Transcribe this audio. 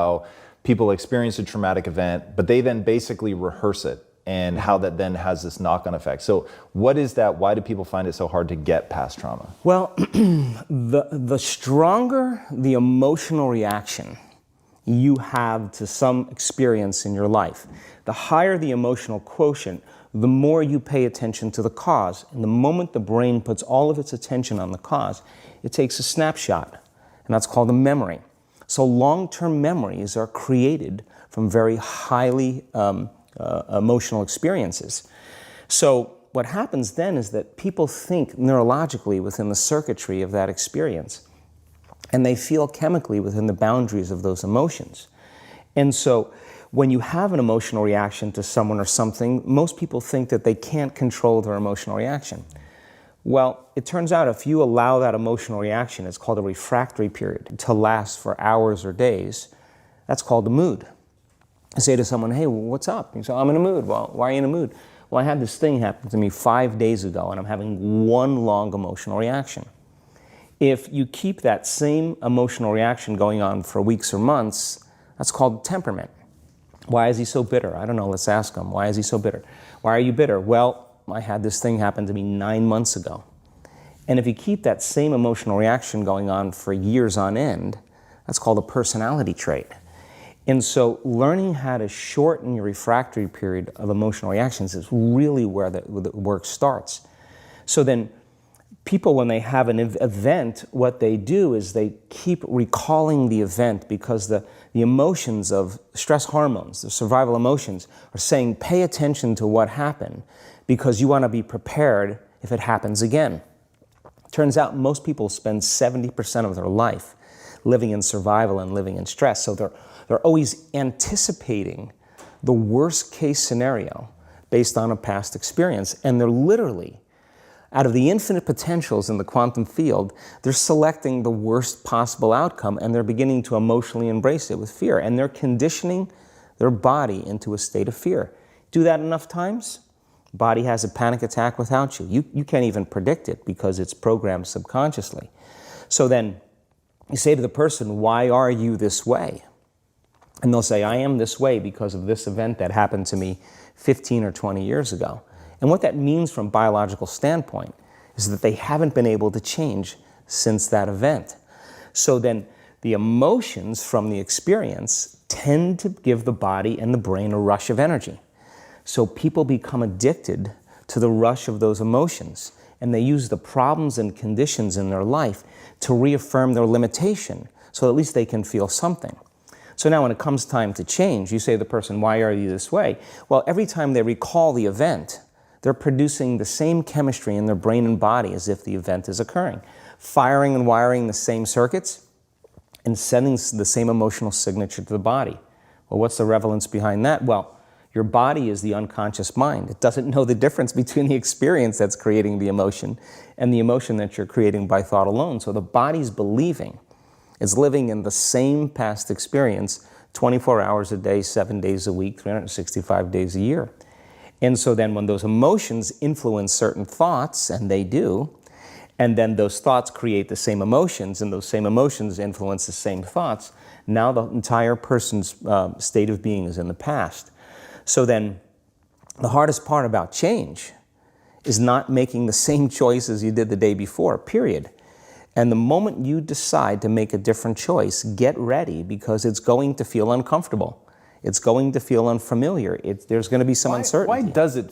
how people experience a traumatic event, but they then basically rehearse it, and how that then has this knock-on effect. So what is that? Why do people find it so hard to get past trauma? Well, the stronger the emotional reaction you have to some experience in your life, the higher the emotional quotient, the more you pay attention to the cause. And the moment the brain puts all of its attention on the cause, it takes a snapshot, and that's called a memory. So long-term memories are created from very highly emotional experiences. So what happens then is that people think neurologically within the circuitry of that experience, and they feel chemically within the boundaries of those emotions. And so when you have an emotional reaction to someone or something, most people think that they can't control their emotional reaction. Well, it turns out if you allow that emotional reaction, it's called a refractory period, to last for hours or days, that's called a mood. I say to someone, hey, what's up? You say, I'm in a mood. Well, why are you in a mood? Well, I had this thing happen to me 5 days ago, and I'm having one long emotional reaction. If you keep that same emotional reaction going on for weeks or months, that's called temperament. Why is he so bitter? I don't know, let's ask him. Why is he so bitter? Why are you bitter? Well, I had this thing happen to me 9 months ago. And if you keep that same emotional reaction going on for years on end, that's called a personality trait. And so learning how to shorten your refractory period of emotional reactions is really where the work starts. So then people, when they have an event, what they do is they keep recalling the event, because the emotions of stress hormones, the survival emotions, are saying pay attention to what happened because you want to be prepared if it happens again. Turns out most people spend 70% of their life living in survival and living in stress. So they're always anticipating the worst case scenario based on a past experience. And they're literally, out of the infinite potentials in the quantum field, they're selecting the worst possible outcome, and they're beginning to emotionally embrace it with fear. And they're conditioning their body into a state of fear. Do that enough times, body has a panic attack without you. You can't even predict it because it's programmed subconsciously. So then you say to the person, why are you this way? And they'll say, I am this way because of this event that happened to me 15 or 20 years ago. And what that means from a biological standpoint is that they haven't been able to change since that event. So then the emotions from the experience tend to give the body and the brain a rush of energy. So people become addicted to the rush of those emotions, and they use the problems and conditions in their life to reaffirm their limitation, so at least they can feel something. So now when it comes time to change, you say to the person, why are you this way? Well, every time they recall the event, they're producing the same chemistry in their brain and body as if the event is occurring, firing and wiring the same circuits and sending the same emotional signature to the body. Well, what's the relevance behind that? Well, your body is the unconscious mind. It doesn't know the difference between the experience that's creating the emotion and the emotion that you're creating by thought alone. So the body's believing it's living in the same past experience 24 hours a day, 7 days a week, 365 days a year. And so then when those emotions influence certain thoughts, and they do, and then those thoughts create the same emotions, and those same emotions influence the same thoughts, now the entire person's state of being is in the past. So then the hardest part about change is not making the same choices you did the day before, period. And the moment you decide to make a different choice, get ready, because it's going to feel uncomfortable. It's going to feel unfamiliar. There's going to be some uncertainty. Why does it